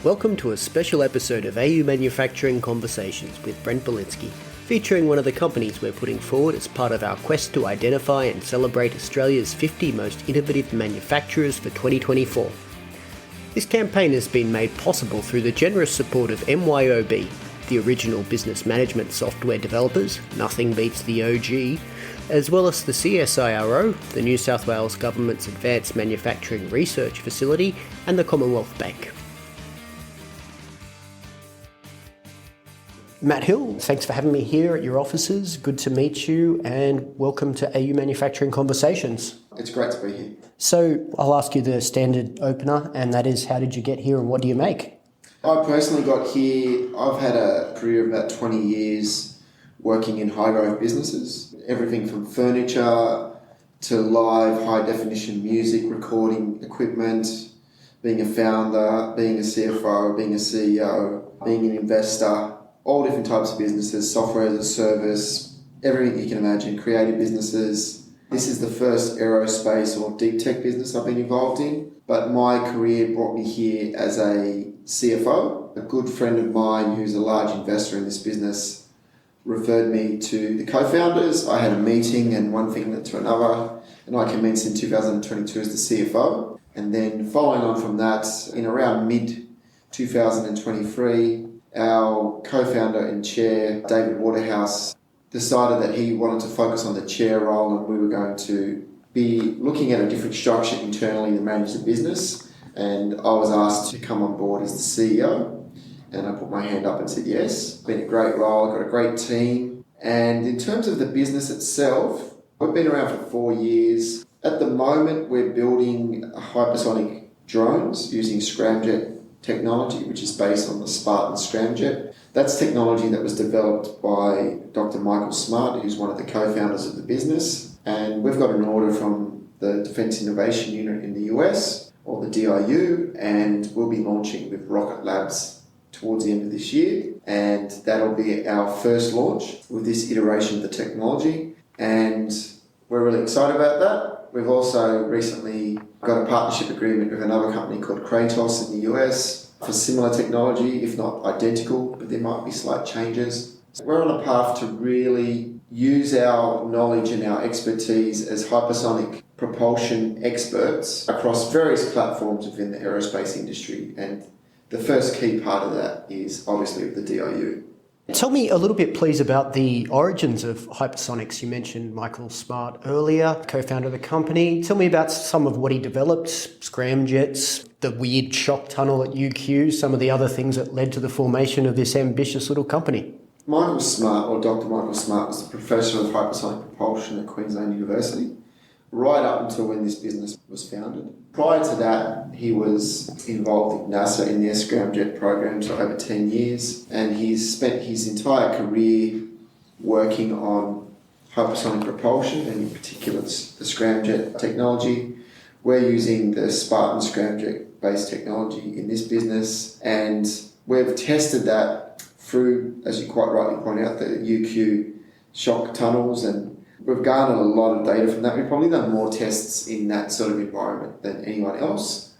Welcome to a special episode of AU Manufacturing Conversations with Brent Balinski, featuring one of the companies we're putting forward as part of our quest to identify and celebrate Australia's 50 most innovative manufacturers for 2024. This campaign has been made possible through the generous support of MYOB, the original business management software developers, nothing beats the OG, as well as the CSIRO, the New South Wales Government's Advanced Manufacturing Research Facility, and the Commonwealth Bank. Matt Hill, thanks for having me here at your offices. Good to meet you, and welcome to AU Manufacturing Conversations. It's great to be here. So I'll ask you the standard opener, and that is, how did you get here and what do you make? I personally got here, I've had a career of about 20 years working in high-growth businesses. Everything from furniture to live high-definition music recording equipment, being a founder, being a CFO, being a CEO, being an investor, all different types of businesses, software as a service, everything you can imagine, creative businesses. This is the first aerospace or deep tech business I've been involved in, but my career brought me here as a CFO. A good friend of mine who's a large investor in this business referred me to the co-founders. I had a meeting and one thing led to another, and I commenced in 2022 as the CFO. And then following on from that, in around mid-2023, our co-founder and chair, David Waterhouse, decided that he wanted to focus on the chair role, and we were going to be looking at a different structure internally to manage the business. And I was asked to come on board as the CEO. And I put my hand up and said yes. Been a great role, got a great team. And in terms of the business itself, we've been around for 4 years. At the moment, we're building hypersonic drones using scramjet technology, which is based on the Spartan scramjet. That's technology that was developed by Dr. Michael Smart, who's one of the co-founders of the business. And we've got an order from the Defence Innovation Unit in the US, or the DIU, and we'll be launching with Rocket Labs towards the end of this year, and that'll be our first launch with this iteration of the technology, and we're really excited about that. We've also recently got a partnership agreement with another company called Kratos in the US for similar technology, if not identical, but there might be slight changes. We're on a path to really use our knowledge and our expertise as hypersonic propulsion experts across various platforms within the aerospace industry, and the first key part of that is obviously the DIU. Tell me a little bit, please, about the origins of Hypersonix. You mentioned Michael Smart earlier, co-founder of the company. Tell me about some of what he developed, scramjets, the weird shock tunnel at UQ, some of the other things that led to the formation of this ambitious little company. Michael Smart, or Dr. Michael Smart, was the professor of hypersonic propulsion at Queensland University, right up until when this business was founded. Prior to that, he was involved with NASA in their scramjet program for over 10 years, and he's spent his entire career working on hypersonic propulsion, and in particular the scramjet technology. We're using the Spartan scramjet-based technology in this business, and we've tested that through, as you quite rightly point out, the UQ shock tunnels, and we've garnered a lot of data from that. We've probably done more tests in that sort of environment than anyone else.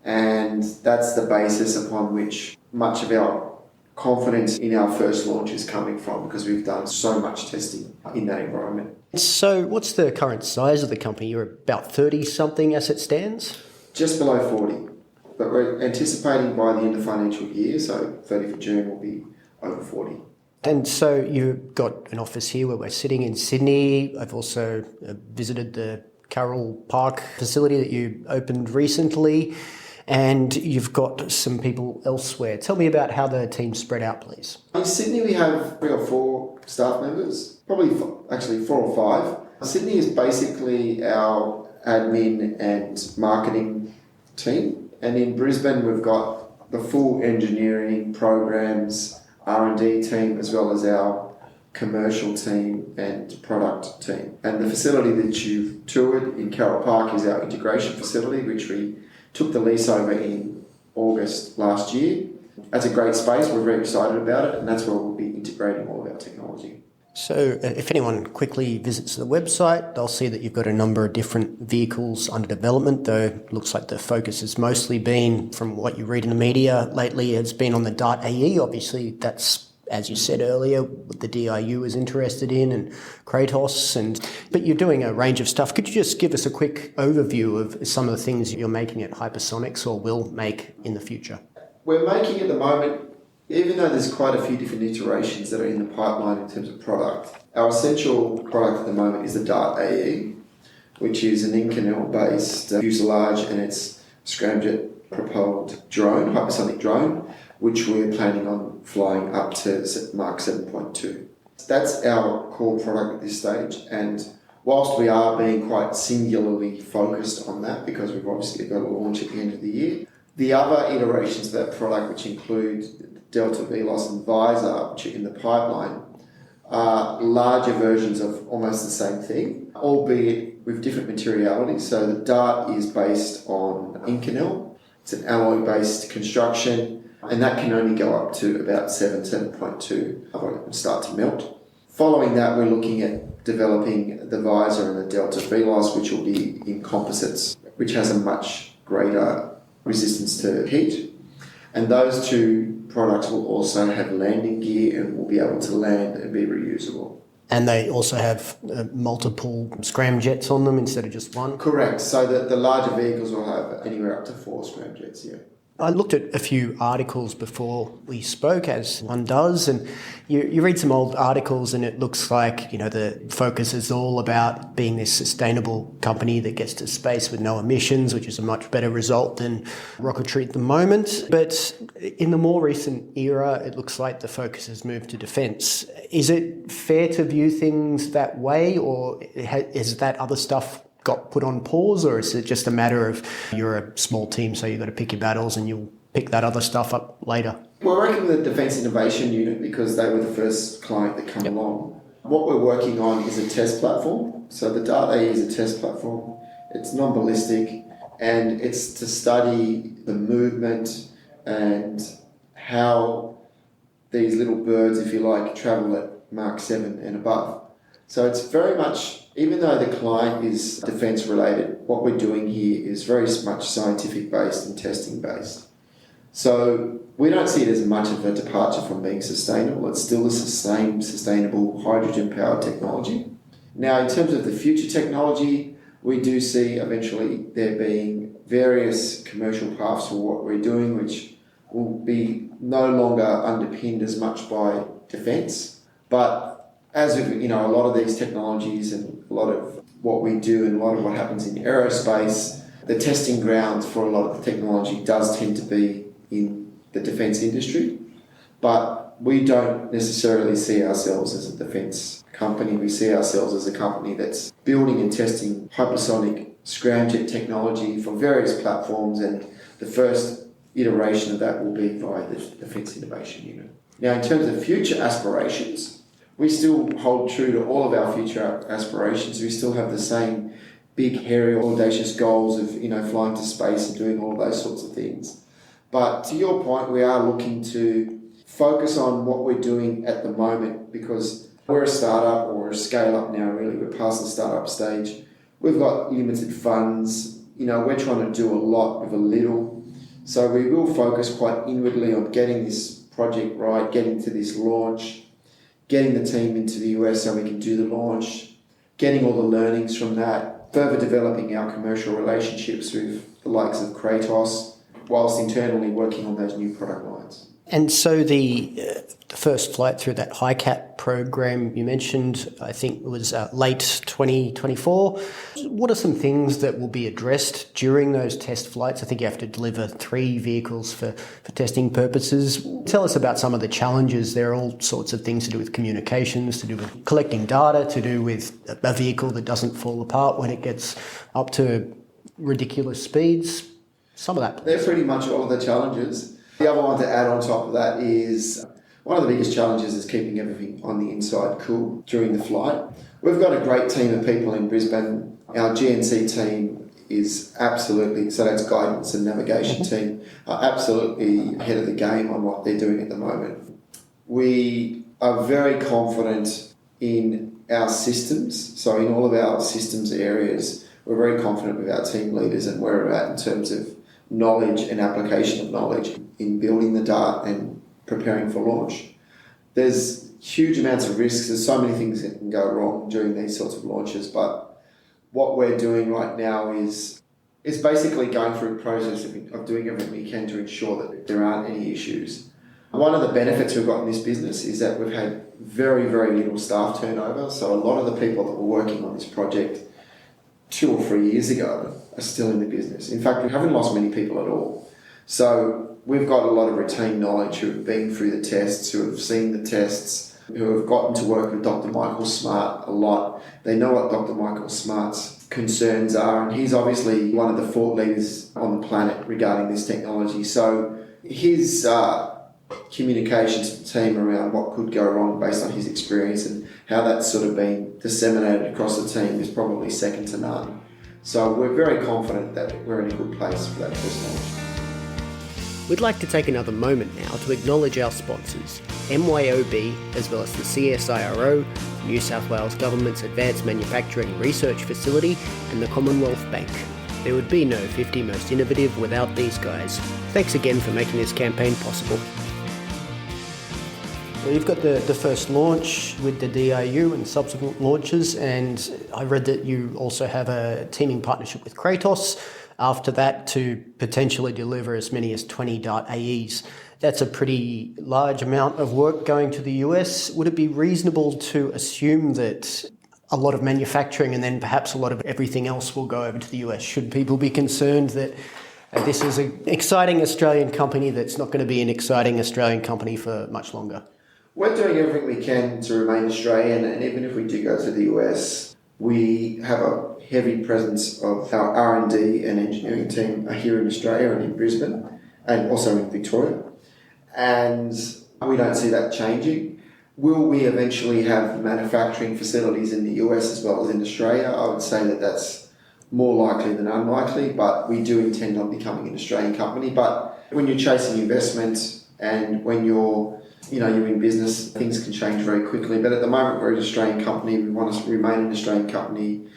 And that's the basis upon which much of our confidence in our first launch is coming from, because we've done so much testing in that environment. So what's the current size of the company? You're about 30-something as it stands? Just below 40. But we're anticipating by the end of the financial year, so 30th of June, will be over 40. And so you've got an office here where we're sitting in Sydney. I've also visited the Carroll Park facility that you opened recently, and you've got some people elsewhere. Tell me about how the team's spread out, please. In Sydney, we have 3 or 4 staff members, probably actually 4 or 5. Sydney is basically our admin and marketing team, and in Brisbane, we've got the full engineering programs, R&D team, as well as our commercial team and product team. And the facility that you've toured in Carroll Park is our integration facility, which we took the lease over in August last year. That's a great space. We're very excited about it, and that's where we'll be integrating all of our technology. So if anyone quickly visits the website, they'll see that you've got a number of different vehicles under development, though it looks like the focus has mostly been, from what you read in the media lately, has been on the Dart AE. Obviously, that's, as you said earlier, what the DIU is interested in, and Kratos. But you're doing a range of stuff. Could you just give us a quick overview of some of the things you're making at Hypersonix or will make in the future? We're making at the moment, even though there's quite a few different iterations that are in the pipeline in terms of product, our essential product at the moment is the Dart AE, which is an Inconel-based fuselage, and it's scramjet-propelled drone, hypersonic drone, which we're planning on flying up to Mark 7.2. That's our core product at this stage, and whilst we are being quite singularly focused on that, because we've obviously got a launch at the end of the year, the other iterations of that product, which include Delta VLOS and Visor, which are in the pipeline, are larger versions of almost the same thing, albeit with different materialities. So the Dart is based on Inconel. It's an alloy-based construction, and that can only go up to about 7.2 before it can start to melt. Following that, we're looking at developing the Visor and the Delta VLOS, which will be in composites, which has a much greater resistance to heat. And those two products will also have landing gear and will be able to land and be reusable. And they also have multiple scramjets on them instead of just one? Correct. So the larger vehicles will have anywhere up to 4 scramjets, yeah. I looked at a few articles before we spoke, as one does, and you read some old articles and it looks like, the focus is all about being this sustainable company that gets to space with no emissions, which is a much better result than rocketry at the moment. But in the more recent era, it looks like the focus has moved to defence. Is it fair to view things that way, or is that other stuff got put on pause, or is it just a matter of you're a small team, so you've got to pick your battles and you'll pick that other stuff up later? We're working with the Defence Innovation Unit because they were the first client that come along. What we're working on is a test platform. So the Dart AE is a test platform. It's non-ballistic, and it's to study the movement and how these little birds, if you like, travel at Mach 7 and above. So it's very much, even though the client is defence related, what we're doing here is very much scientific based and testing based. So we don't see it as much of a departure from being sustainable. It's still the same sustainable hydrogen powered technology. Now, in terms of the future technology, we do see eventually there being various commercial paths for what we're doing, which will be no longer underpinned as much by defence, but as with a lot of these technologies and a lot of what we do and a lot of what happens in aerospace, the testing ground for a lot of the technology does tend to be in the defence industry. But we don't necessarily see ourselves as a defence company. We see ourselves as a company that's building and testing hypersonic scramjet technology for various platforms, and the first iteration of that will be via the Defence Innovation Unit. Now, in terms of future aspirations, we still hold true to all of our future aspirations. We still have the same big, hairy, audacious goals of, flying to space and doing all of those sorts of things. But to your point, we are looking to focus on what we're doing at the moment, because we're a startup, or a scale-up now, really. We're past the startup stage. We've got limited funds. We're trying to do a lot with a little. So we will focus quite inwardly on getting this project right, getting to this launch, getting the team into the US so we can do the launch, getting all the learnings from that, further developing our commercial relationships with the likes of Kratos, whilst internally working on those new product lines. And so the first flight through that HyCat program you mentioned, I think it was late 2024. What are some things that will be addressed during those test flights? I think you have to deliver 3 vehicles for testing purposes. Tell us about some of the challenges. There are all sorts of things to do with communications, to do with collecting data, to do with a vehicle that doesn't fall apart when it gets up to ridiculous speeds. Some of that. They're pretty much all of the challenges. The other one to add on top of that is one of the biggest challenges is keeping everything on the inside cool during the flight. We've got a great team of people in Brisbane. Our GNC team is absolutely, so that's guidance and navigation team, are absolutely ahead of the game on what they're doing at the moment. We are very confident in our systems. So in all of our systems areas, we're very confident with our team leaders and where we're at in terms of knowledge and application of knowledge in building the dart and preparing for launch. There's huge amounts of risks. There's so many things that can go wrong during these sorts of launches, but what we're doing right now is basically going through a process of doing everything we can to ensure that there aren't any issues. One of the benefits we've got in this business is that we've had very, very little staff turnover. So a lot of the people that were working on this project 2 or 3 years ago are still in the business. In fact, we haven't lost many people at all. So we've got a lot of retained knowledge who have been through the tests, who have seen the tests, who have gotten to work with Dr. Michael Smart a lot. They know what Dr. Michael Smart's concerns are, and he's obviously one of the thought leaders on the planet regarding this technology. So his communications to the team around what could go wrong based on his experience and how that's sort of been disseminated across the team is probably second to none. So we're very confident that we're in a good place for that first launch. We'd like to take another moment now to acknowledge our sponsors, MYOB, as well as the CSIRO, New South Wales Government's Advanced Manufacturing Research Facility, and the Commonwealth Bank. There would be no 50 Most Innovative without these guys. Thanks again for making this campaign possible. Well, you've got the first launch with the DIU and subsequent launches, and I read that you also have a teaming partnership with Kratos after that to potentially deliver as many as 20 Dart AEs. That's a pretty large amount of work going to the US. Would it be reasonable to assume that a lot of manufacturing and then perhaps a lot of everything else will go over to the US? Should people be concerned that this is an exciting Australian company that's not going to be an exciting Australian company for much longer? We're doing everything we can to remain Australian, and even if we do go to the US, we have a heavy presence of our R&D and engineering team are here in Australia and in Brisbane, and also in Victoria. And we don't see that changing. Will we eventually have manufacturing facilities in the US as well as in Australia? I would say that that's more likely than unlikely, but we do intend on becoming an Australian company. But when you're chasing investment and when you're in business, things can change very quickly. But at the moment, we're an Australian company. We want to remain an Australian company.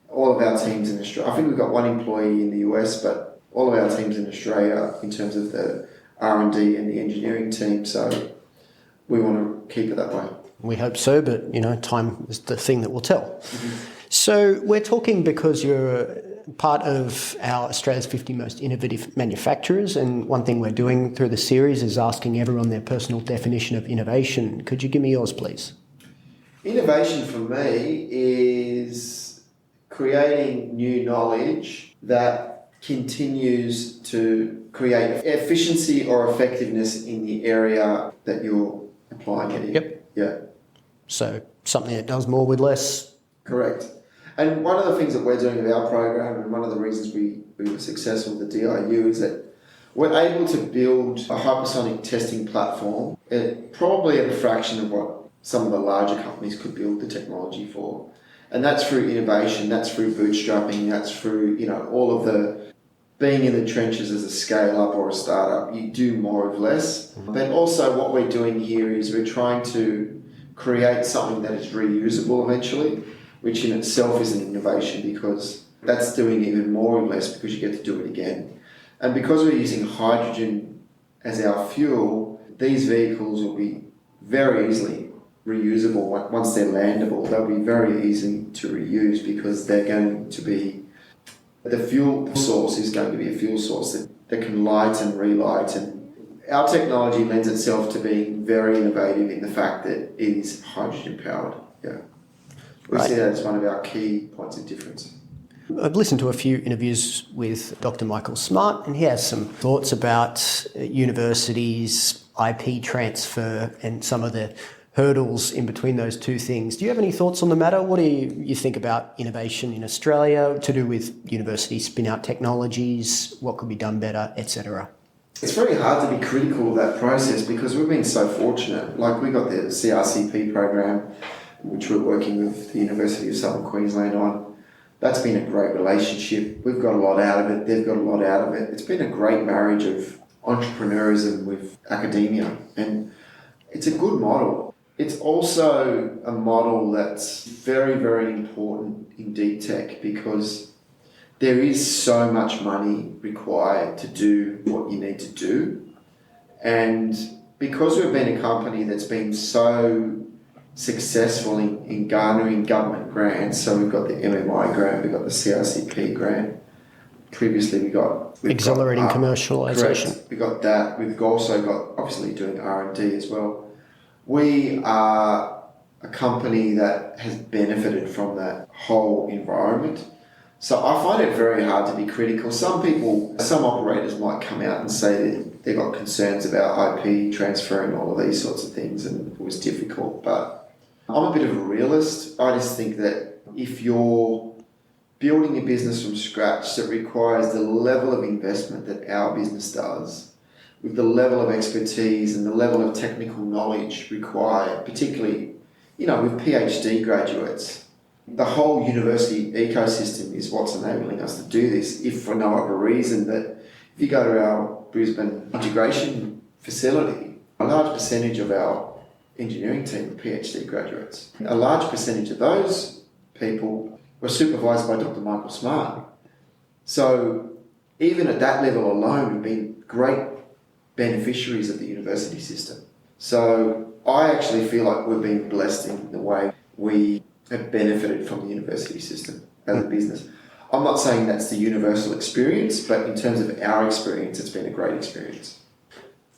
All of our teams in Australia, I think we've got one employee in the US, but all of our teams in Australia in terms of the R&D and the engineering team. So we want to keep it that way. We hope so, but time is the thing that will tell. Mm-hmm. So we're talking because you're part of our Australia's 50 Most Innovative Manufacturers, and one thing we're doing through the series is asking everyone their personal definition of innovation. Could you give me yours, please? Innovation for me is creating new knowledge that continues to create efficiency or effectiveness in the area that you're applying it in. Yep. Yeah. So something that does more with less. Correct. And one of the things that we're doing with our program, and one of the reasons we were successful with the DIU, is that we're able to build a hypersonic testing platform probably at a fraction of what some of the larger companies could build the technology for. And that's through innovation, that's through bootstrapping, that's through all of the being in the trenches as a scale-up or a startup. You do more with less. Mm-hmm. But also what we're doing here is we're trying to create something that is reusable eventually, which in itself is an innovation because that's doing even more with less because you get to do it again. And because we're using hydrogen as our fuel, these vehicles will be very easily reusable. Once they're landable, they'll be very easy to reuse because they're going to be, the fuel source is going to be a fuel source that can light and relight. And our technology lends itself to being very innovative in the fact that it is hydrogen powered. Yeah. We see that as one of our key points of difference. I've listened to a few interviews with Dr. Michael Smart, and he has some thoughts about universities, IP transfer, and some of the hurdles in between those two things. Do you have any thoughts on the matter? What do you think about innovation in Australia to do with university spin-out technologies, what could be done better, etc.? It's very hard to be critical of that process because we've been so fortunate. Like we got the CRCP program, which we're working with the University of Southern Queensland on. That's been a great relationship. We've got a lot out of it. They've got a lot out of it. It's been a great marriage of entrepreneurism with academia, and it's a good model. It's also a model that's very, very important in deep tech because there is so much money required to do what you need to do. And because we've been a company that's been so successful in garnering government grants, so we've got the MMI grant, we've got the CRCP grant. Previously we've accelerating commercialisation. Correct. We got that. We've also got obviously doing R&D as well. We are a company that has benefited from that whole environment. So I find it very hard to be critical. Some operators might come out and say that they've got concerns about IP transfer and all of these sorts of things, and it was difficult. But I'm a bit of a realist. I just think that if you're building a business from scratch that requires the level of investment that our business does, with the level of expertise and the level of technical knowledge required, particularly, with PhD graduates, the whole university ecosystem is what's enabling us to do this, if for no other reason that if you go to our Brisbane integration facility, a large percentage of our engineering team are PhD graduates. A large percentage of those people were supervised by Dr. Michael Smart. So even at that level alone, we've been great beneficiaries of the university system. So I actually feel like we've been blessed in the way we have benefited from the university system as a business. I'm not saying that's the universal experience, but in terms of our experience, it's been a great experience.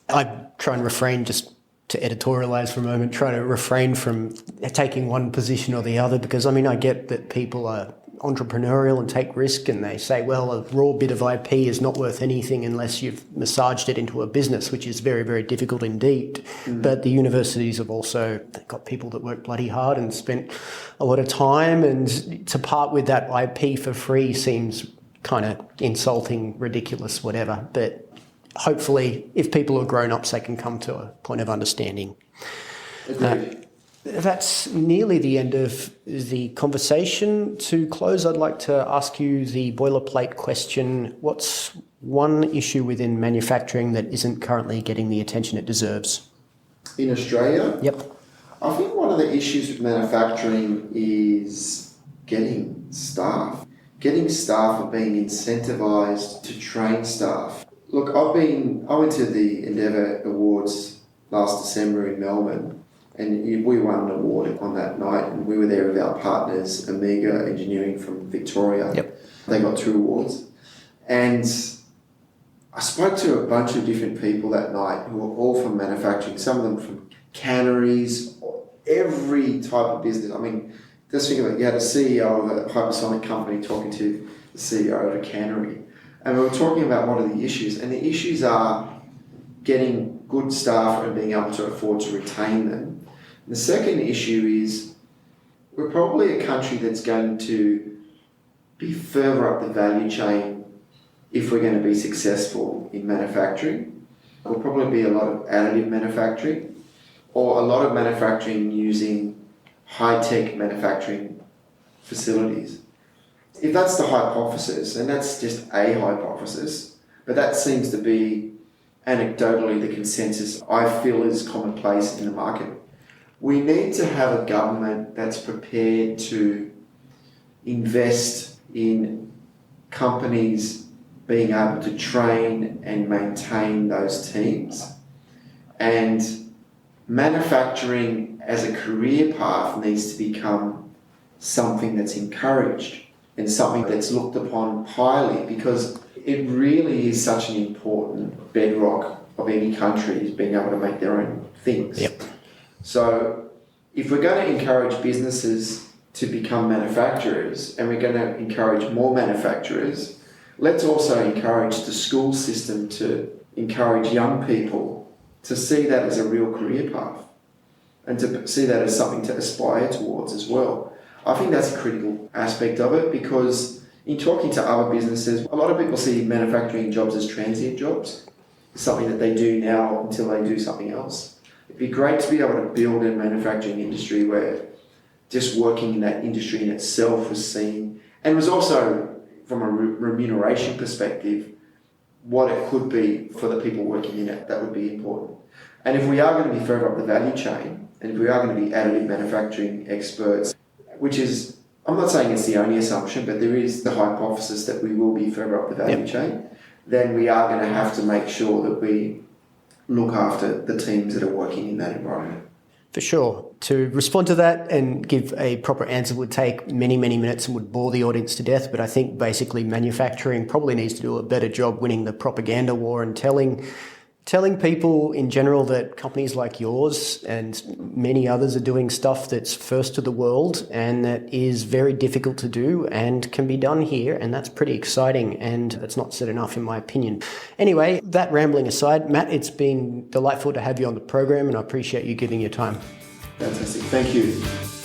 I try and refrain, just to editorialise for a moment, try to refrain from taking one position or the other, because I get that people are entrepreneurial and take risk, and they say, well, a raw bit of IP is not worth anything unless you've massaged it into a business, which is very, very difficult indeed. But the universities have also got people that work bloody hard and spent a lot of time, and to part with that IP for free seems kind of insulting, ridiculous, whatever. But hopefully, if people are grown-ups, they can come to a point of understanding. That's nearly the end of the conversation. To close, I'd like to ask you the boilerplate question. What's one issue within manufacturing that isn't currently getting the attention it deserves? In Australia? Yep. I think one of the issues with manufacturing is getting staff. Getting staff and being incentivised to train staff. Look, I went to the Endeavour Awards last December in Melbourne, and we won an award on that night, and we were there with our partners, Amiga Engineering from Victoria. Yep. They got 2 awards. And I spoke to a bunch of different people that night who were all from manufacturing, some of them from canneries, every type of business. Just think of it, you had a CEO of a hypersonic company talking to the CEO of a cannery. And we were talking about what are the issues, and the issues are getting good staff and being able to afford to retain them. The second issue is we're probably a country that's going to be further up the value chain if we're going to be successful in manufacturing. There'll probably be a lot of additive manufacturing or a lot of manufacturing using high-tech manufacturing facilities. If that's the hypothesis, and that's just a hypothesis, but that seems to be anecdotally the consensus I feel is commonplace in the market. We need to have a government that's prepared to invest in companies being able to train and maintain those teams. And manufacturing as a career path needs to become something that's encouraged and something that's looked upon highly, because it really is such an important bedrock of any country, is being able to make their own things. Yep. So if we're going to encourage businesses to become manufacturers and we're going to encourage more manufacturers, let's also encourage the school system to encourage young people to see that as a real career path and to see that as something to aspire towards as well. I think that's a critical aspect of it, because in talking to other businesses, a lot of people see manufacturing jobs as transient jobs, something that they do now until they do something else. It'd be great to be able to build a manufacturing industry where just working in that industry in itself was seen, and was also, from a remuneration perspective, what it could be for the people working in it. That would be important. And if we are going to be further up the value chain, And if we are going to be additive manufacturing experts, which is, I'm not saying it's the only assumption, but there is the hypothesis that we will be further up the value chain, then we are going to have to make sure that we look after the teams that are working in that environment. For sure. To respond to that and give a proper answer would take many, many minutes and would bore the audience to death. But I think basically manufacturing probably needs to do a better job winning the propaganda war and telling people in general that companies like yours and many others are doing stuff that's first to the world and that is very difficult to do and can be done here. And that's pretty exciting. And that's not said enough in my opinion. Anyway, that rambling aside, Matt, it's been delightful to have you on the program and I appreciate you giving your time. Fantastic. Thank you.